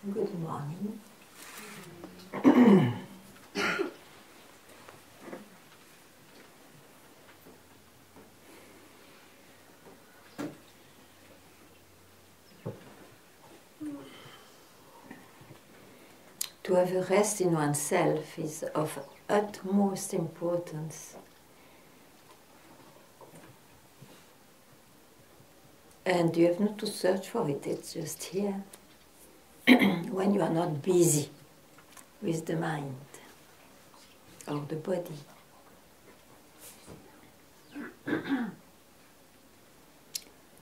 Good morning. To have a rest in oneself is of utmost importance. And you have not to search for it, it's just here. When you are not busy with the mind or the body.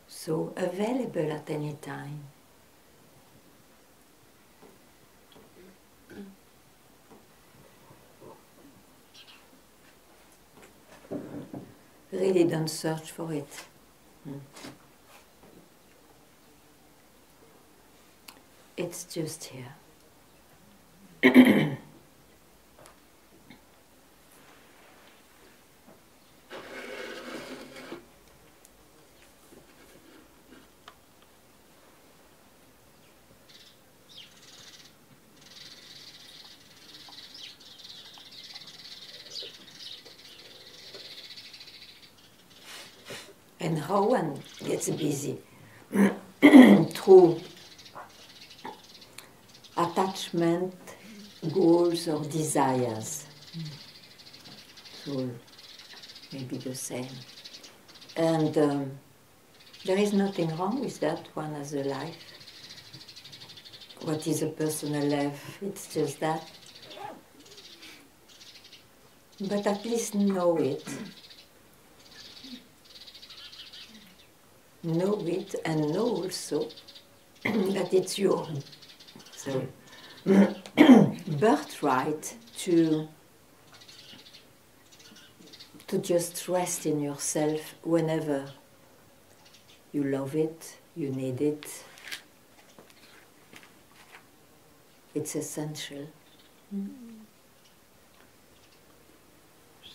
So available at any time. Really don't search for it. It's just here. And how one gets busy? Through attachment, goals or desires. So maybe the same. And there is nothing wrong with that. One has a life. What is a personal life? It's just that. But at least know it. Know it and know also that it's your birthright to just rest in yourself whenever you love it, you need it. It's essential.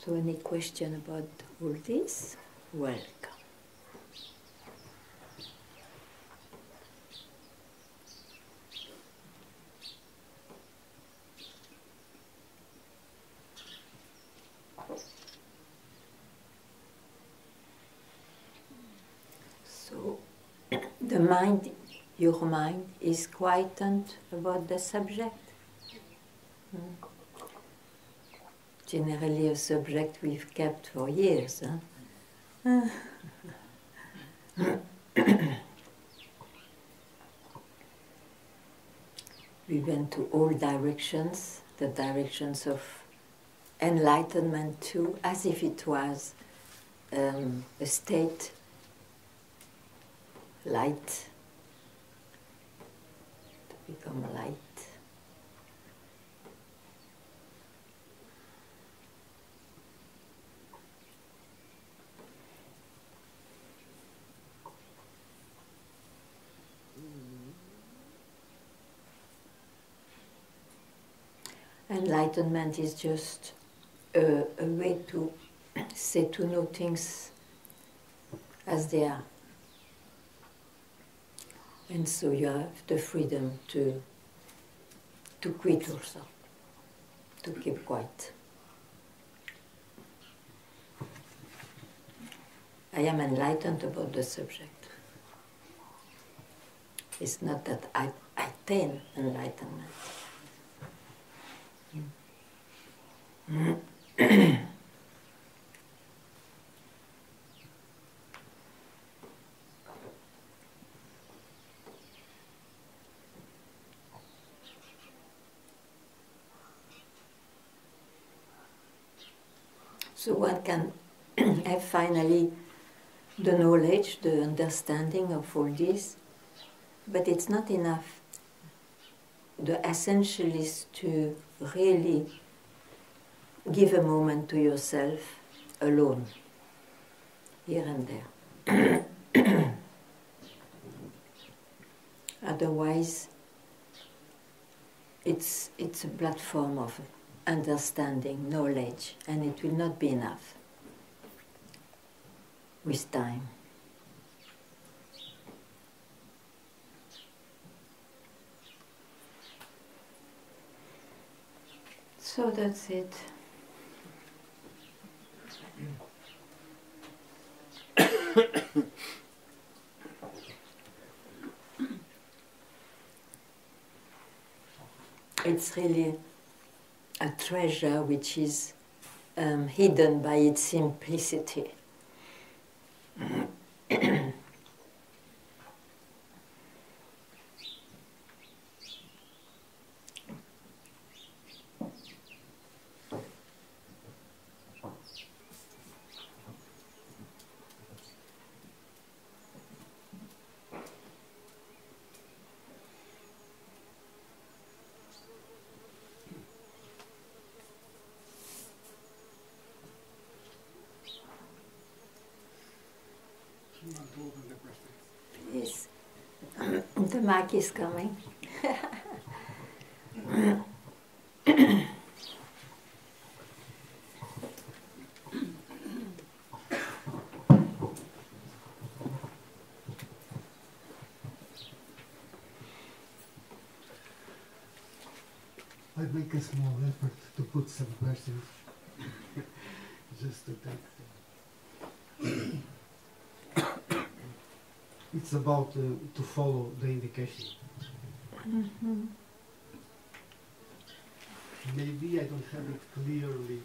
So any question about all this? Welcome. So the mind, your mind, is quietened about the subject. Generally a subject we've kept for years. We went to all directions, the directions of enlightenment too, as if it was a state, light, to become light. Enlightenment is just a way to say, to know things as they are. And so you have the freedom to quit also, to keep quiet. I am enlightened about the subject. It's not that I attain enlightenment. So one can have finally the knowledge, the understanding of all this, but it's not enough. The essential is to really give a moment to yourself alone, here and there. Otherwise, it's a platform of understanding, knowledge, and it will not be enough with time. So that's it. It's really a treasure which is hidden by its simplicity. Yes, the mic is coming. I make a small effort to put some questions, just to take. It's about to follow the indication. Mm-hmm. Maybe I don't have it clearly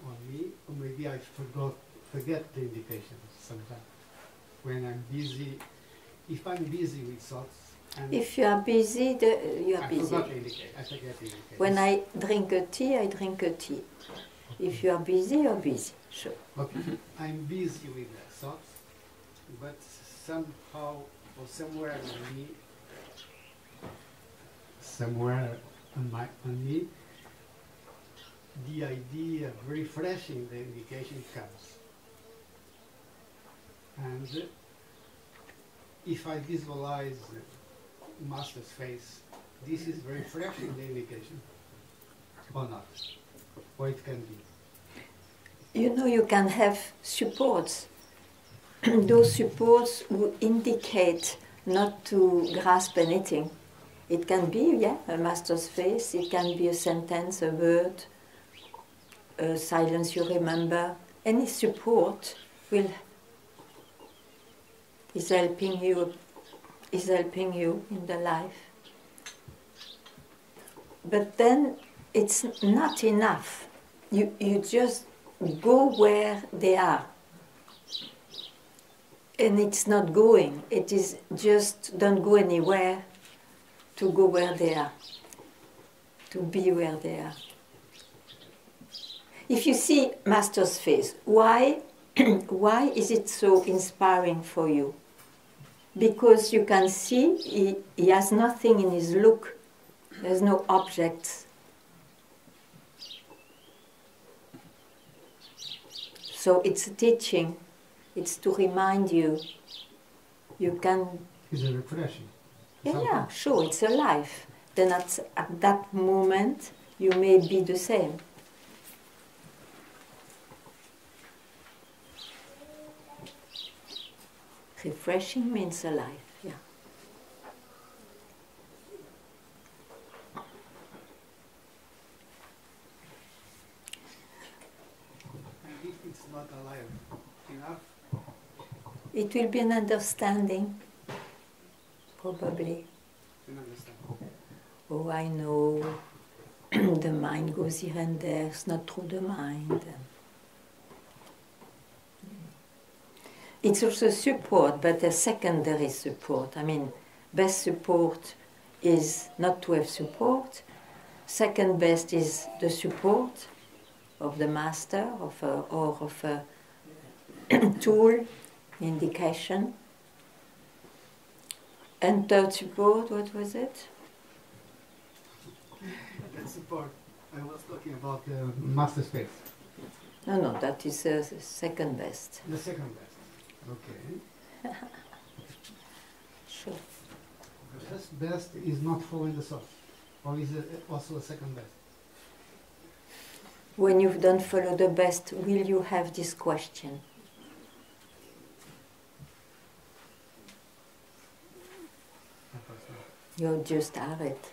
on me, or maybe I forget the indications sometimes. When I'm busy, if I'm busy with thoughts, and If you are busy, you are busy. I forget the indication. When I drink a tea, I drink a tea. If you are busy, you're busy. Sure. Okay, I'm busy with the thoughts, but somehow or somewhere on me, the idea of refreshing the indication comes. And if I visualize Master's face, this is refreshing the indication, or not, or it can be. You know, you can have supports. Those supports would indicate not to grasp anything. It can be, yeah, a Master's face, it can be a sentence, a word, a silence you remember. Any support is helping you in the life. But then it's not enough. You just go where they are. And it's not going. It is just don't go anywhere, to go where they are, to be where they are. If you see Master's face, why is it so inspiring for you? Because you can see he has nothing in his look. There's no objects. So it's a teaching. It's to remind you can... It's a refreshing. Yeah, sure, it's a life. Then at that moment, you may be the same. Refreshing means alive, yeah. And if it's not alive enough, it will be an understanding, probably. you understand. Oh, I know, the mind goes here and there, it's not through the mind. It's also support, but a secondary support. I mean, best support is not to have support. Second best is the support of the master or of a tool, indication. And third support, what was it? That support, I was talking about master space. No, that is the second best. The second best. Okay. Sure. The first best is not following the source, or is it also a second best? When you don't follow the best, will you have this question? You just are it.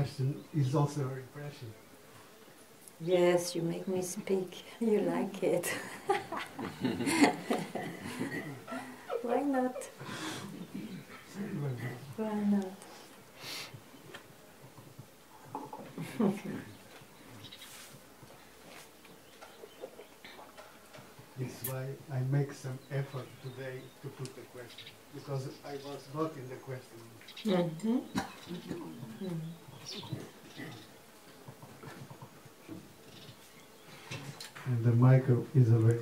question is also a repression. Yes, you make me speak. You like it. Why not? Why not? This is why I make some effort today to put the question, because I was not in the question. Mm-hmm. And the micro is away.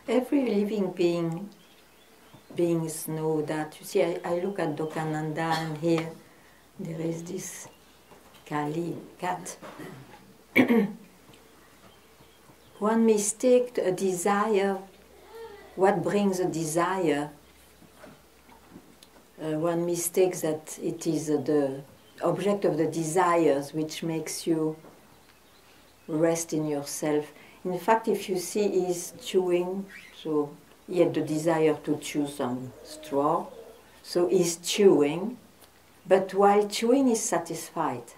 Every living beings know that. You see, I look at Dokananda, and here there is this Kali cat. One mistakes a desire. What brings a desire? One mistakes that it is the object of the desires which makes you rest in yourself. In fact, if you see he's chewing, so he had the desire to chew some straw, so he's chewing, but while chewing he's satisfied.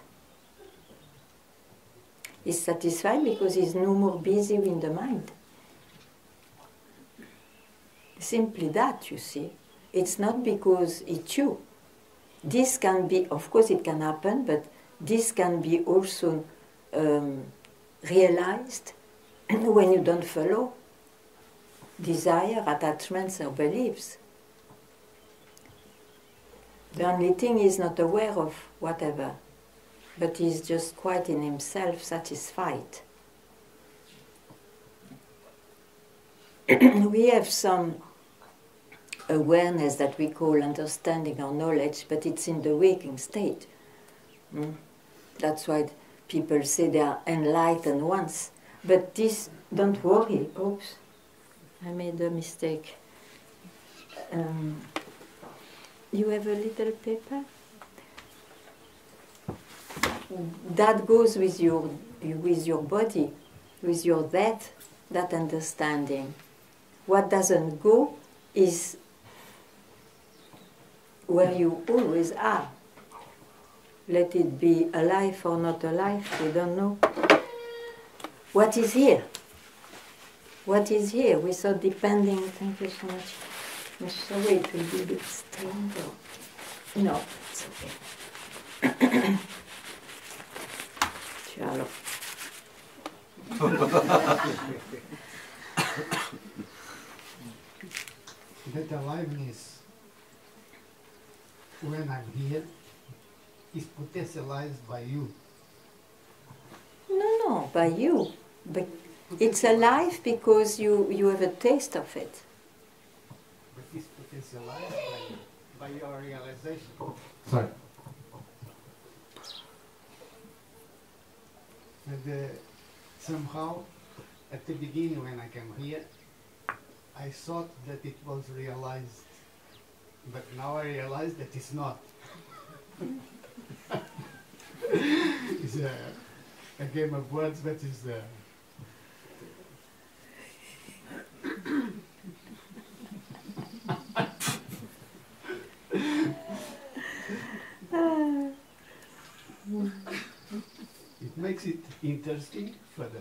He's satisfied because he's no more busy in the mind. Simply that, you see. It's not because he chews. This can be, of course it can happen, but this can be also realized when you don't follow desire, attachments or beliefs. The only thing is not aware of whatever, but he's just quite in himself satisfied. We have some awareness that we call understanding or knowledge, but it's in the waking state. That's why people say they are enlightened once. But this, don't worry. Oops, I made a mistake. You have a little paper? That goes with your body, with your that understanding. What doesn't go is where you always are. Let it be alive or not alive, we don't know. What is here? What is here? Without depending, thank you so much. I'm sorry, it will be a bit strange. No, it's okay. Ciao. That aliveness, when I'm here, is potentialized by you. No, by you. But it's alive because you have a taste of it. But it's potentialized by your realization. Sorry. And somehow, at the beginning when I came here, I thought that it was realized, but now I realize that it's not. It's a game of words, but it's the... It makes it interesting for the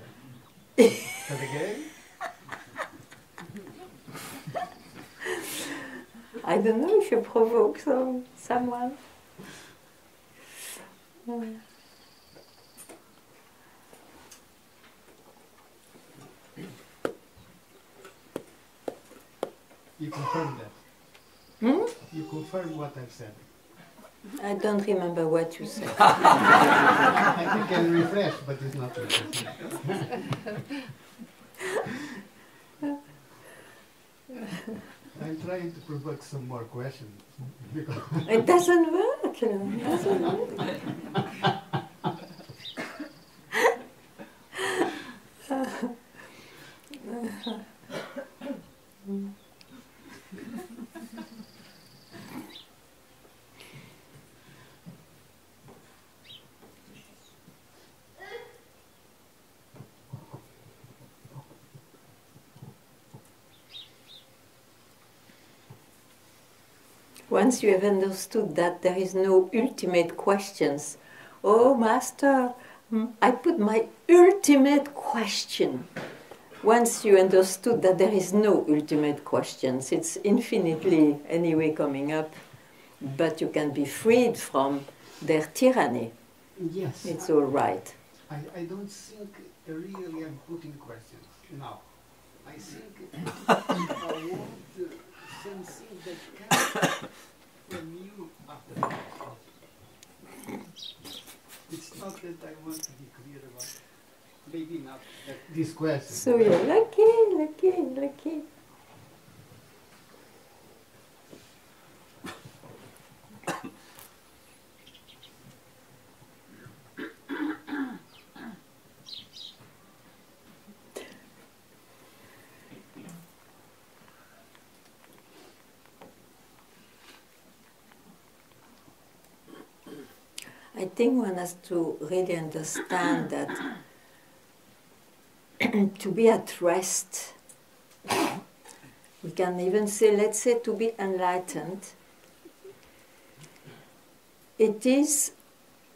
game. I don't know if you provoke someone. You confirm that. You confirm what I've said. I don't remember what you said. I can refresh, but it's not refreshing. I'm trying to provoke some more questions. It doesn't work. It doesn't work. Once you have understood that there is no ultimate questions, oh Master, I put my ultimate question. Once you understood that there is no ultimate questions, it's infinitely anyway coming up, but you can be freed from their tyranny. Yes. It's all right. I don't think really I'm putting questions now. I think I want something that comes from you after that. It's not that I want to be clear about it. Maybe not this question. So you're lucky. I think one has to really understand that to be at rest, we can even say, let's say, to be enlightened, it is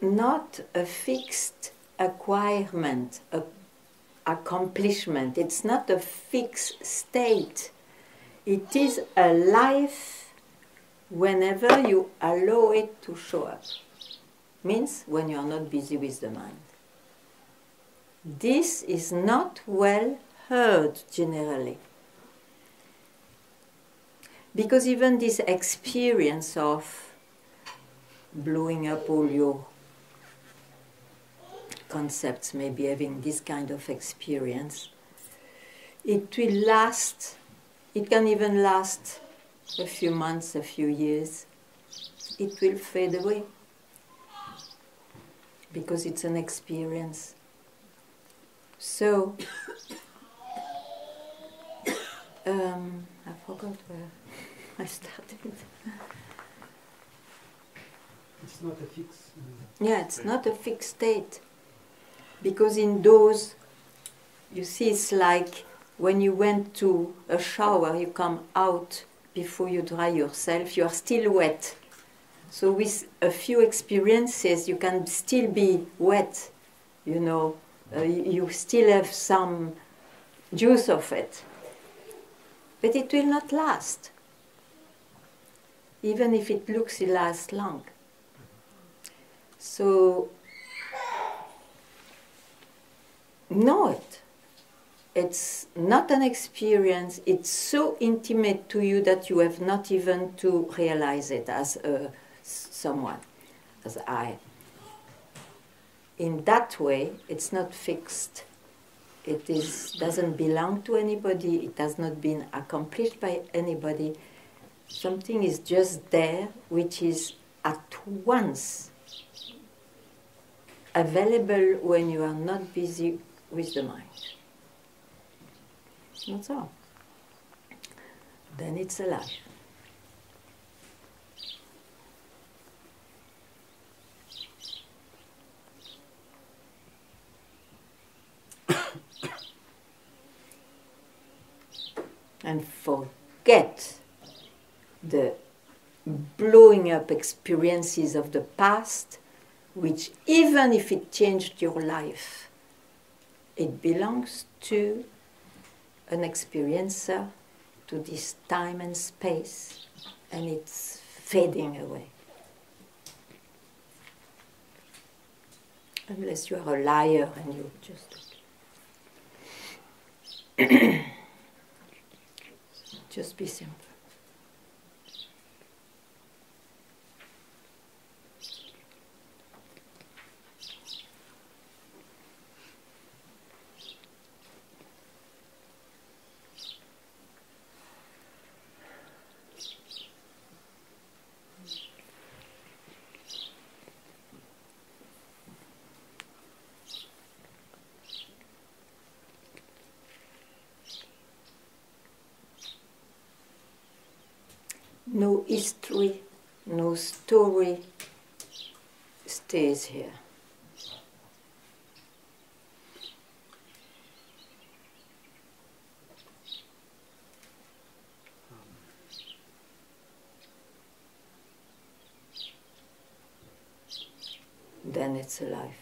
not a fixed acquirement, accomplishment. It's not a fixed state. It is a life whenever you allow it to show up. Means when you are not busy with the mind. This is not well heard generally. Because even this experience of blowing up all your concepts, maybe having this kind of experience, it will last, it can even last a few months, a few years. It will fade away. Because it's an experience. So, I forgot where I started. It's not a fixed... Yeah, it's not a fixed state. Because in those, you see, it's like when you went to a shower, you come out before you dry yourself, you are still wet. So with a few experiences, you can still be wet, you know, you still have some juice of it. But it will not last, even if it looks it lasts long. So, know it. It's not an experience, it's so intimate to you that you have not even to realize it as someone, as I. In that way, it's not fixed. It doesn't belong to anybody. It has not been accomplished by anybody. Something is just there, which is at once available when you are not busy with the mind. That's all. Then it's alive. And forget the blowing up experiences of the past, which even if it changed your life, it belongs to an experiencer, to this time and space, and it's fading away. Unless you are a liar and you just be simple. No history, no story stays here. then it's alive.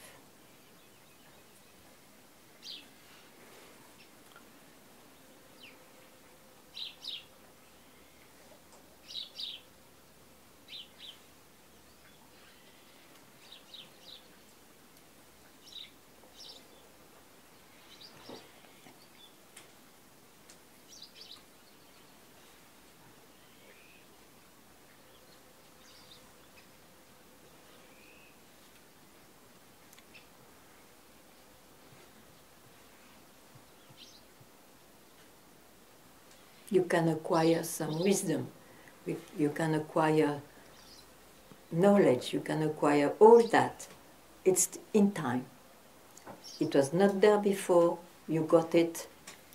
You can acquire some wisdom, you can acquire knowledge, you can acquire all that. It's in time. It was not there before, you got it,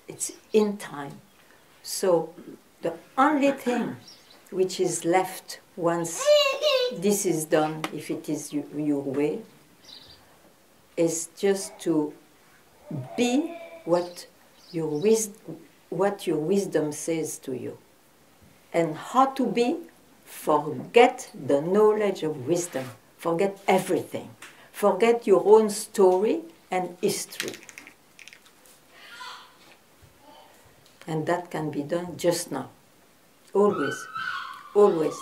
it's in time. So the only thing which is left once this is done, if it is your way, is just to be what your wisdom says to you. And how to be? Forget the knowledge of wisdom. Forget everything. Forget your own story and history. And that can be done just now. Always. Always.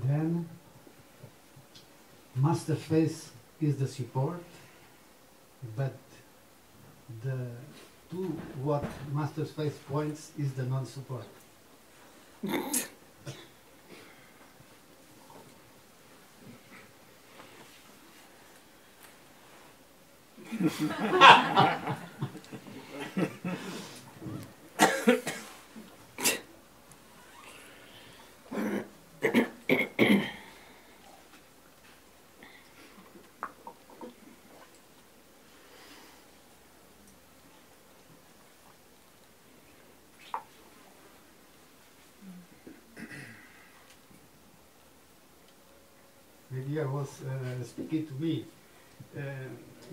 Then, master face is the support, but to what master face points is the non-support. Maybe I was speaking to me,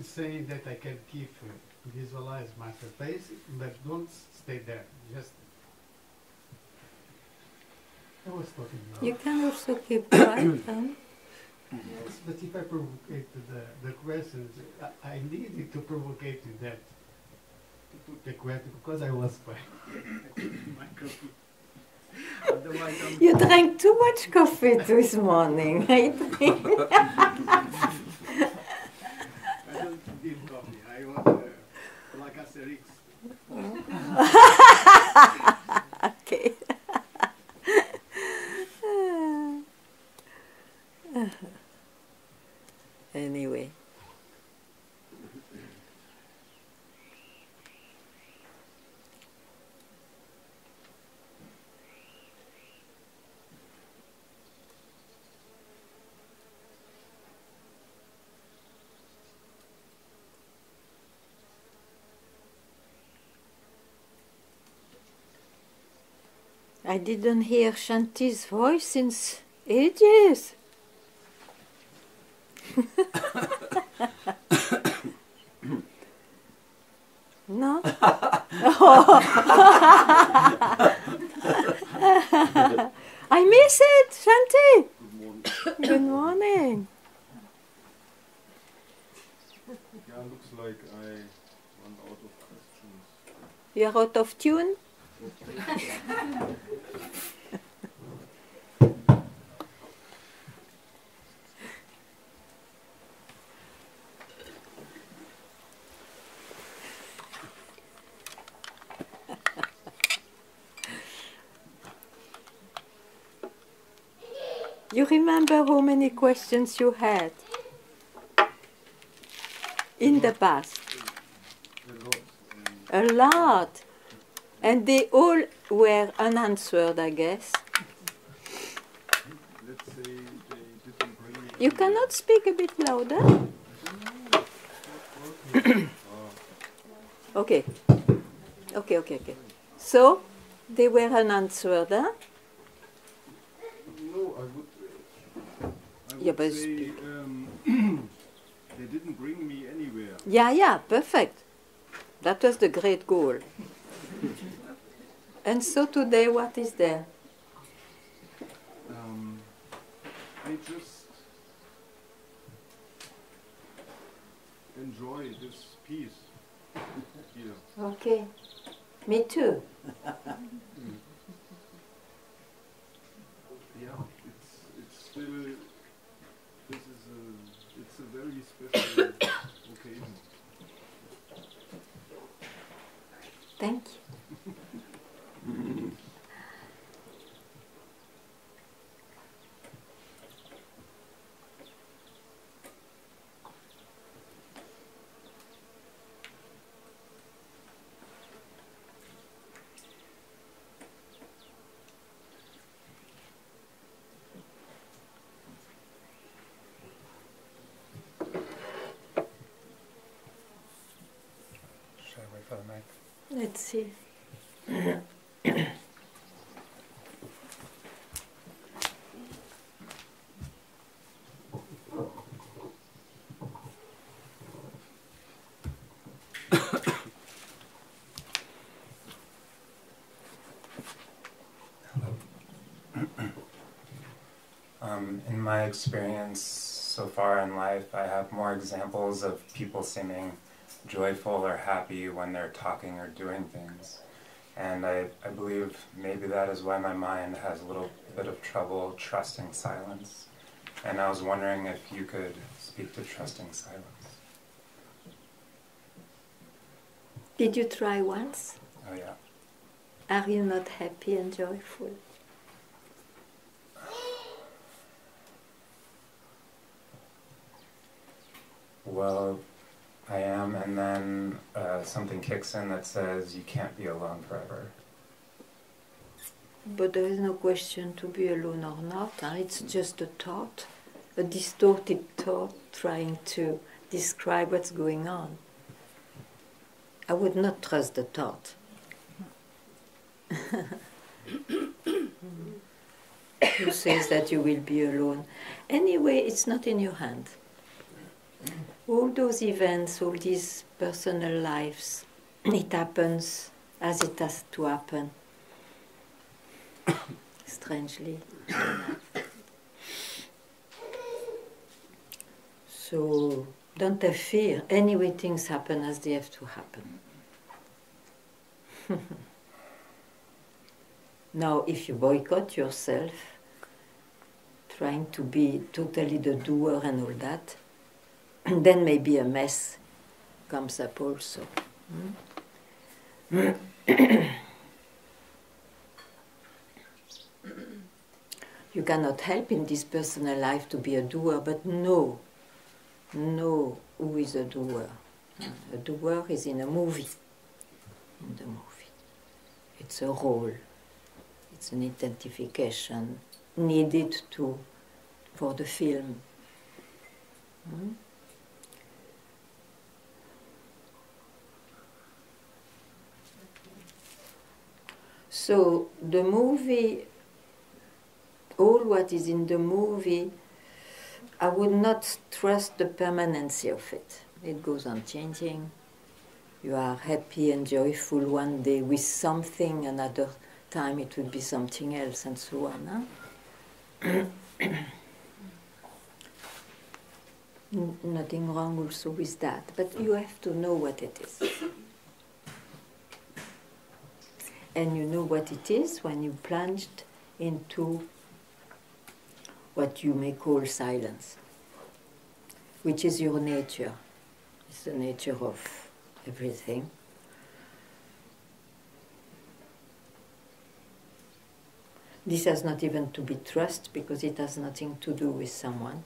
saying that I can keep visualize master face, but don't stay there. Just I was talking about. You can also keep quiet. Yes, but if I provocate the questions, I needed to provocate that to put the question because I was quiet. My coffee. You drank too much coffee this morning, I think. I don't need coffee. I want like Asterix. Okay. Anyway. I didn't hear Shanti's voice since ages. No? I miss it, Shanti. Good morning. Good morning. Yeah, looks like I run out of questions. You're out of tune? You remember how many questions you had in the past? A lot. And they all were unanswered, I guess. Let's say they didn't bring me. You cannot speak a bit louder? Okay. Okay. So, they were unanswered, huh? No, I Yeah, would but say they didn't bring me anywhere. Yeah, perfect. That was the great goal. And so today, what is there? I just enjoy this peace here. Okay. Me too. Yeah, it's still it's a very special occasion. Thank you. Should I wait for the mic? Let's see. In my experience so far in life, I have more examples of people seeming joyful or happy when they're talking or doing things. And I believe maybe that is why my mind has a little bit of trouble trusting silence. And I was wondering if you could speak to trusting silence. Did you try once? Oh yeah. Are you not happy and joyful? Well, I am, and then something kicks in that says you can't be alone forever. But there is no question to be alone or not. Huh? It's just a thought, a distorted thought trying to describe what's going on. I would not trust the thought. Who says that you will be alone? Anyway, it's not in your hand. All those events, all these personal lives, it happens as it has to happen. Strangely enough. So don't have fear. Anyway, things happen as they have to happen. Now, if you boycott yourself, trying to be totally the doer and all that, then maybe a mess comes up also. You cannot help in this personal life to be a doer, but know who is a doer. A doer is in a movie. In the movie. It's a role. It's an identification needed for the film. So the movie, all what is in the movie, I would not trust the permanency of it. It goes on changing. You are happy and joyful one day with something, another time it will be something else, and so on. Huh? Nothing wrong also with that, but you have to know what it is. And you know what it is when you plunged into what you may call silence, which is your nature. It's the nature of everything. This has not even to be trust, because it has nothing to do with someone.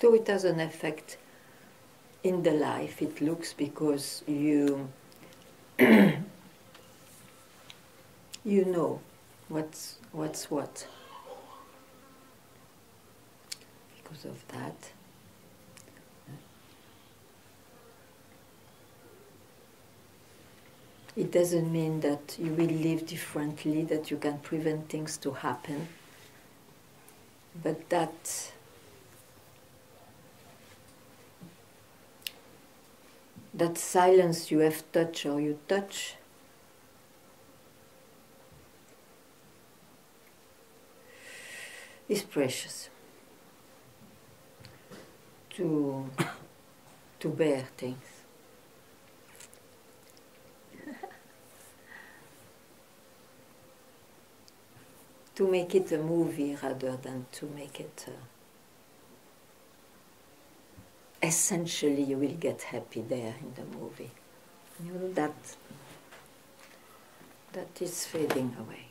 So it has an effect in the life. It looks because you you know what's what. Because of that. It doesn't mean that you will live differently, that you can prevent things to happen, but that silence you have touched or you touch is precious to bear things. To make it a movie rather than to make it essentially you will get happy there in the movie. You know, that is fading away.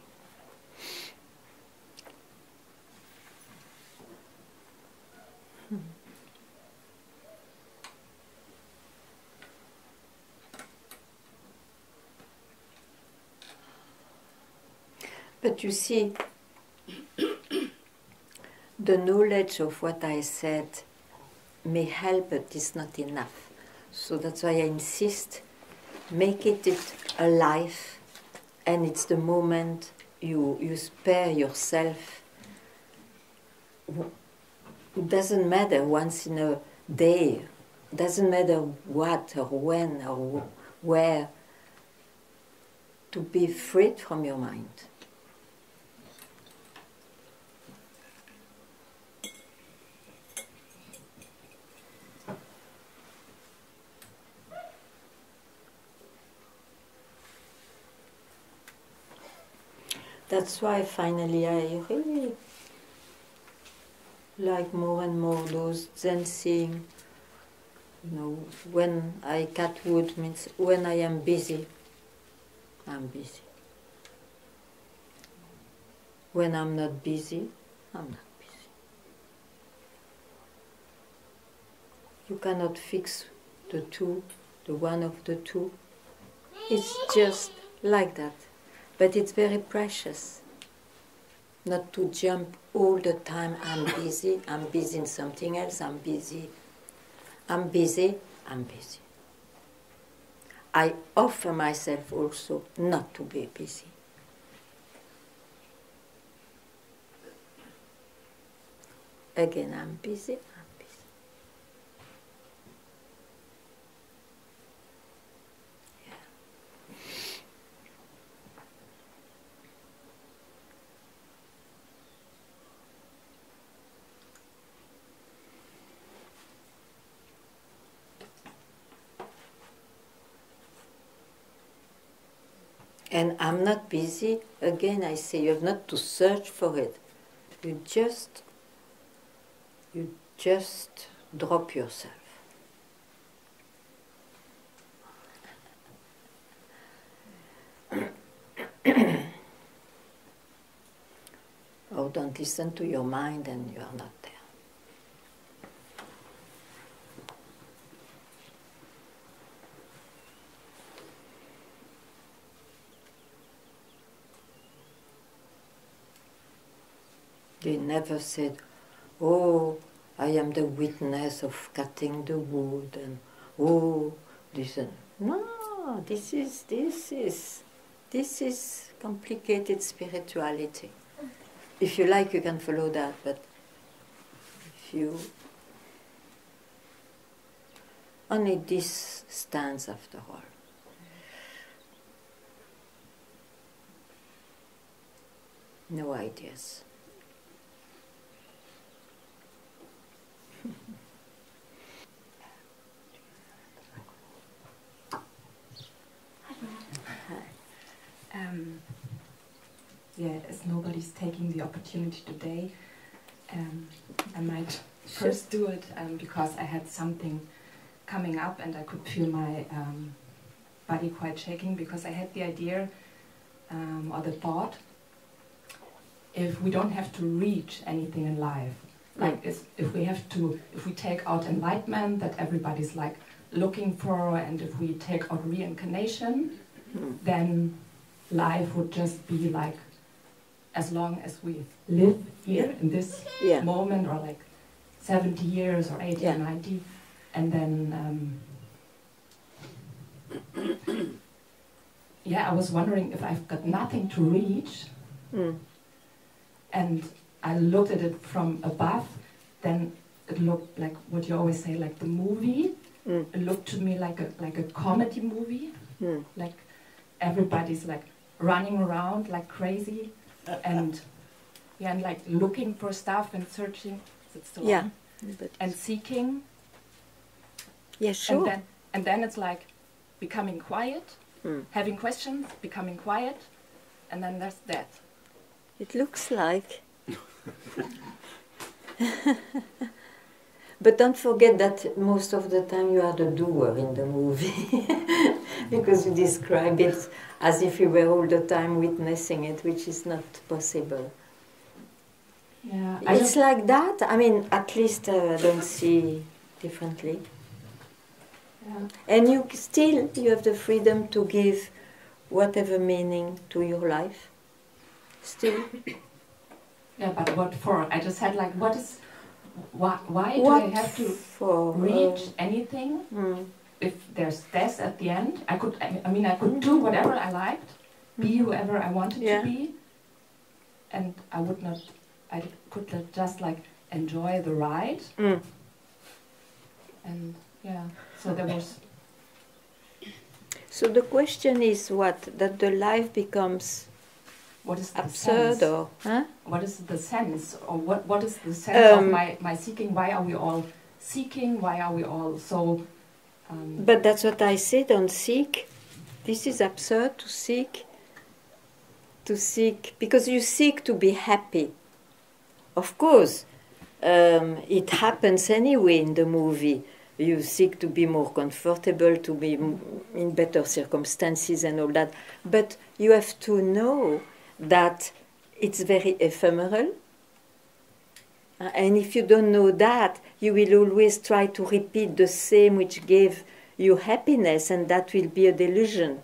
But you see, the knowledge of what I said may help, but it's not enough. So that's why I insist, make it alive, and it's the moment you spare yourself. It doesn't matter once in a day, doesn't matter what or when or where, to be freed from your mind. That's why finally I really like more and more those Zen seeing. You know, when I cut wood means when I am busy, I'm busy. When I'm not busy, I'm not busy. You cannot fix the two, the one of the two. It's just like that. But it's very precious not to jump all the time. I'm busy in something else, I'm busy. I offer myself also not to be busy. Again, I'm busy. And I'm not busy. Again, I say you have not to search for it. You just drop yourself. Or don't listen to your mind and you are not there. They never said, oh, I am the witness of cutting the wood, and oh, this and no, this is complicated spirituality. If you like, you can follow that, but if you only this stands after all. No ideas. Yeah, as nobody's taking the opportunity today, I might first do it because I had something coming up and I could feel my body quite shaking, because I had the idea or the thought, if we don't have to reach anything in life, Like if we take out enlightenment that everybody's like looking for, and if we take out reincarnation, then life would just be like, as long as we live here in this moment, or like 70 years or 80 or 90, and then I was wondering if I've got nothing to reach, and I looked at it from above, then it looked like what you always say, like the movie. It looked to me like a comedy movie, like everybody's like running around like crazy, and like looking for stuff and searching. Is it still on? And seeking. Yeah, sure. And then it's like becoming quiet, having questions, becoming quiet, and then there's that. It looks like. But don't forget that most of the time you are the doer in the movie, because you describe it as if you were all the time witnessing it, which is not possible. Yeah, it's like that. I mean, at least I don't see differently. Yeah. And you have the freedom to give whatever meaning to your life. Still. Yeah, but what for? I just had like, why do I have to reach anything? If there's death at the end, I could do whatever I liked, be whoever I wanted to be, and I could just like enjoy the ride. And so there was. So the question is that the life becomes. What is the absurd, sense? or what is the sense, or what is the sense of my seeking? Why are we all seeking? Why are we all so? But that's what I say. Don't seek. This is absurd to seek. To seek because you seek to be happy. Of course, it happens anyway in the movie. You seek to be more comfortable, to be in better circumstances and all that. But you have to know that it's very ephemeral. And if you don't know that, you will always try to repeat the same which gave you happiness, and that will be a delusion,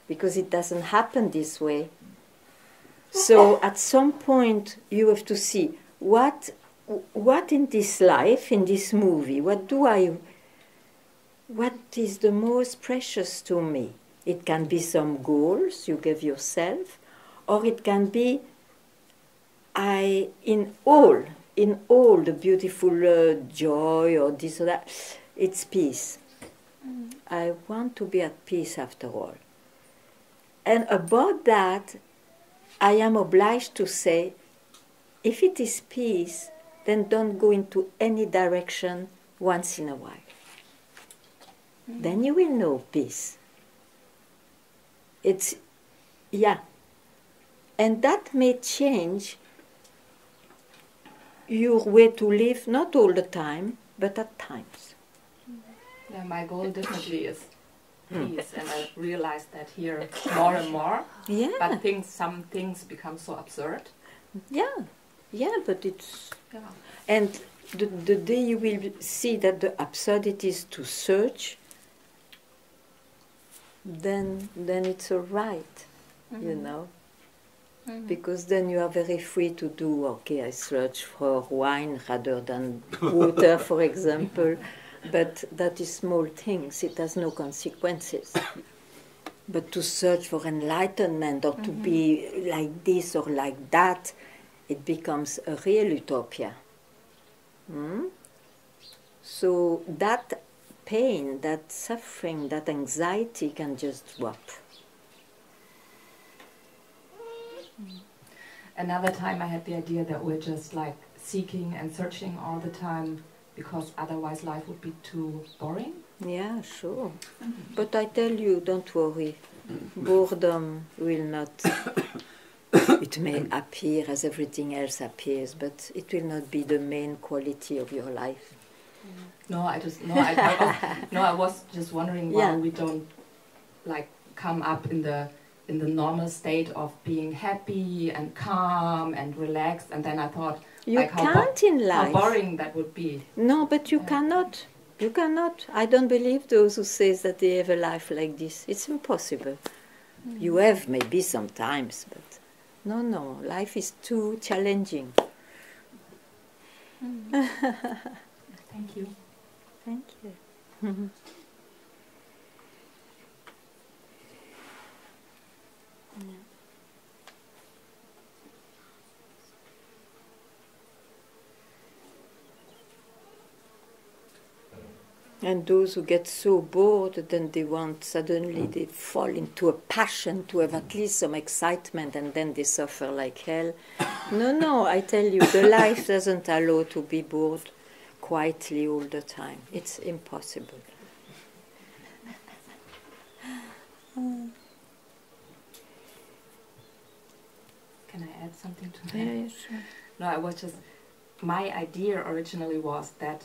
because it doesn't happen this way. So at some point you have to see what in this life, in this movie, what is the most precious to me? It can be some goals you give yourself, or it can be in all the beautiful joy or this or that, it's peace. I want to be at peace after all. And about that, I am obliged to say, if it is peace, then don't go into any direction once in a while. Then you will know peace. And that may change your way to live, not all the time, but at times. Yeah, my goal definitely is peace, and I realize that here more and more. Yeah. But some things become so absurd. Yeah, but it's... Yeah. And the day you will see that the absurdity is to search, then it's all right, you know. Because then you are very free to do, okay, I search for wine rather than water, for example. But that is small things, it has no consequences. But to search for enlightenment, or to be like this or like that, it becomes a real utopia. So that pain, that suffering, that anxiety can just drop. Another time I had the idea that we're just like seeking and searching all the time, because otherwise life would be too boring. Yeah, sure. But I tell you, don't worry. Boredom will not... It may appear as everything else appears, but it will not be the main quality of your life. I was just wondering why we don't like come up in the in the normal state of being happy and calm and relaxed, and then I thought, You like, can't in how life. boring that would be. No, but you cannot. You cannot. I don't believe those who say that they have a life like this. It's impossible. You have maybe sometimes, but no, life is too challenging. Thank you. Thank you. And those who get so bored, then they want, suddenly they fall into a passion to have at least some excitement, and then they suffer like hell. No, I tell you, the life doesn't allow to be bored quietly all the time. It's impossible. Can I add something to that? Yeah, sure. No, I was just, my idea originally was that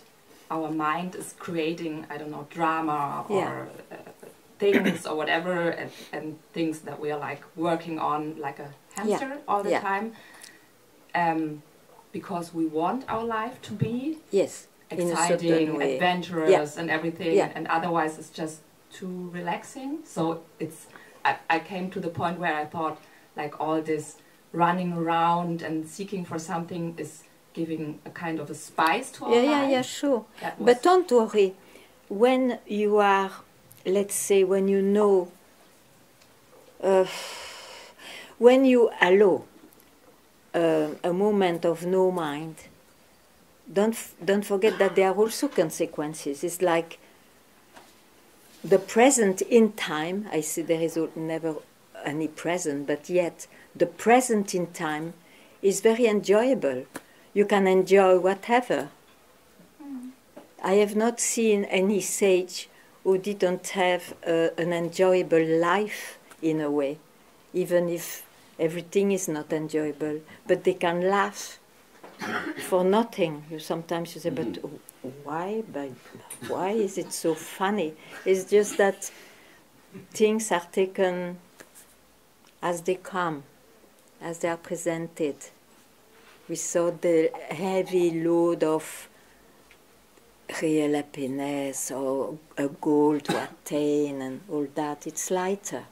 our mind is creating, I don't know, drama or things or whatever, and things that we are like working on like a hamster all the time, because we want our life to be exciting, adventurous, and everything, and otherwise it's just too relaxing. So it's, I came to the point where I thought, like, all this running around and seeking for something is giving a kind of a spice to our life. Yeah, sure. But don't worry. When you are, let's say, when you know, when you allow a moment of no mind, don't forget that there are also consequences. It's like the present in time. I see there is never any present, but yet the present in time is very enjoyable. You can enjoy whatever. I have not seen any sage who didn't have an enjoyable life in a way, even if everything is not enjoyable. But they can laugh for nothing. Sometimes you say, but why? But why is it so funny? It's just that things are taken as they come, as they are presented, without the heavy load of real happiness or a goal to attain and all that. It's lighter.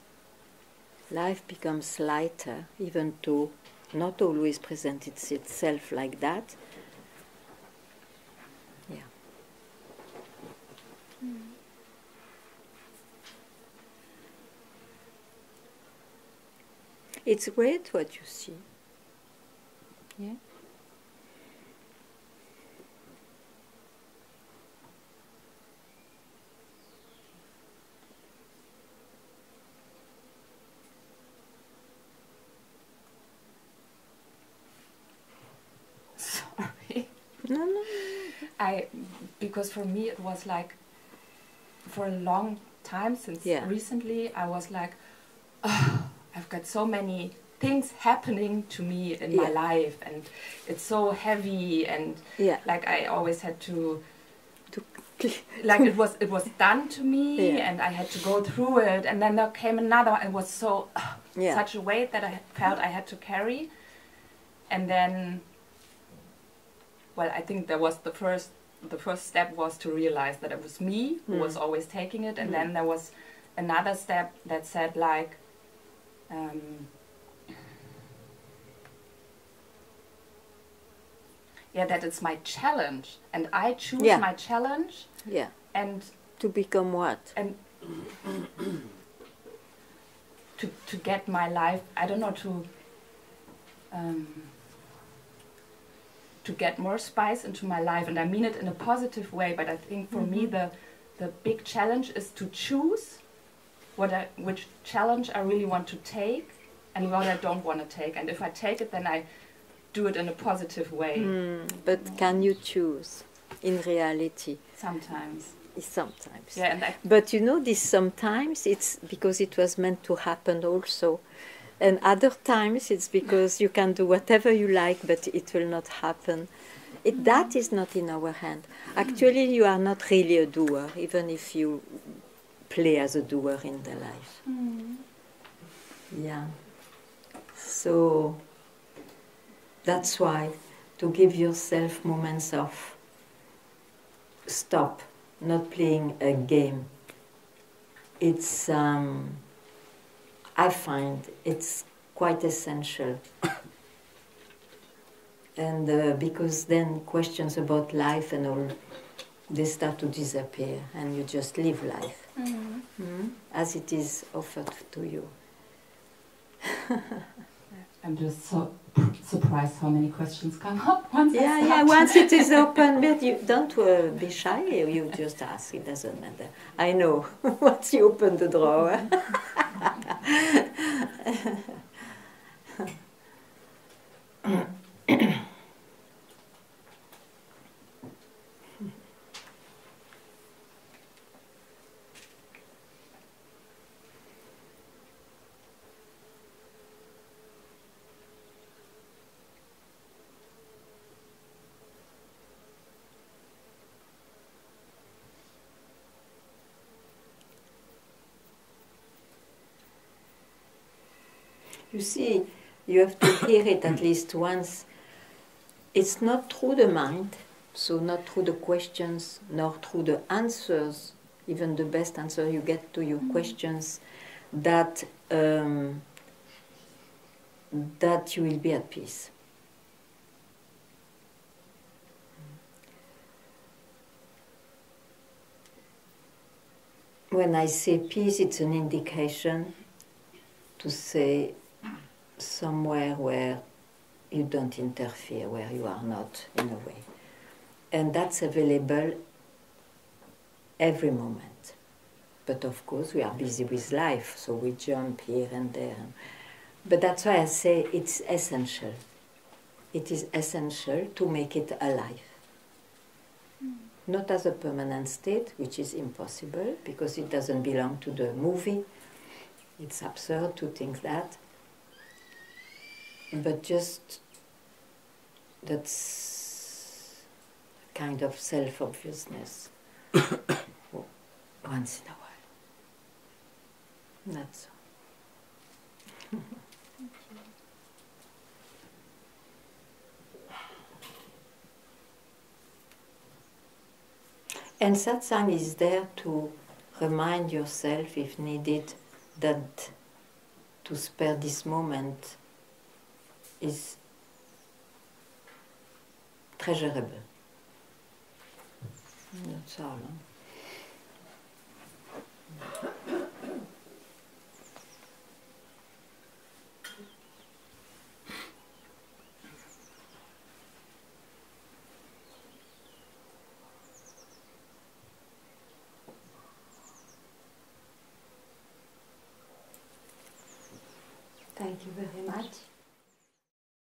Life becomes lighter, even though not always presents itself like that. Yeah. It's great what you see. Yeah. Sorry. No. Because for me it was like, for a long time since recently, I was like, oh, I've got so many things happening to me in my life, and it's so heavy, and like I always had to like it was done to me, and I had to go through it, and then there came another one. It was so such a weight that I felt I had to carry, and then, well, I think there was the first step was to realize that it was me who was always taking it, and then there was another step that said like, that it's my challenge, and I choose my challenge. Yeah. And to become what? And to get my life, I don't know, to get more spice into my life, and I mean it in a positive way. But I think for me the big challenge is to choose which challenge I really want to take and what I don't want to take. And if I take it, then I do it in a positive way. But can you choose in reality? Sometimes. Sometimes. Yeah, and but you know, this sometimes it's because it was meant to happen also. And other times it's because you can do whatever you like, but it will not happen. That is not in our hand. Actually, you are not really a doer, even if you play as a doer in the life. Yeah. So that's why to give yourself moments of stop, not playing a game. It's I find it's quite essential. And because then questions about life and all, they start to disappear and you just live life as it is offered to you. I'm just so surprised how many questions come up once I Yeah, start. once it is open, but you don't be shy, you just ask, it doesn't matter. I know, once you open the drawer. You see, you have to hear it at least once. It's not through the mind, so not through the questions, nor through the answers, even the best answer you get to your questions, that that you will be at peace. When I say peace, it's an indication to say somewhere where you don't interfere, where you are not in a way. And that's available every moment. But of course we are busy with life, so we jump here and there. But that's why I say it's essential. It is essential to make it alive. Not as a permanent state, which is impossible, because it doesn't belong to the movie. It's absurd to think that. But just that's kind of self-obviousness once in a while. That's all. And satsang is there to remind yourself, if needed, that to spare this moment is treasurable. That's all. Huh?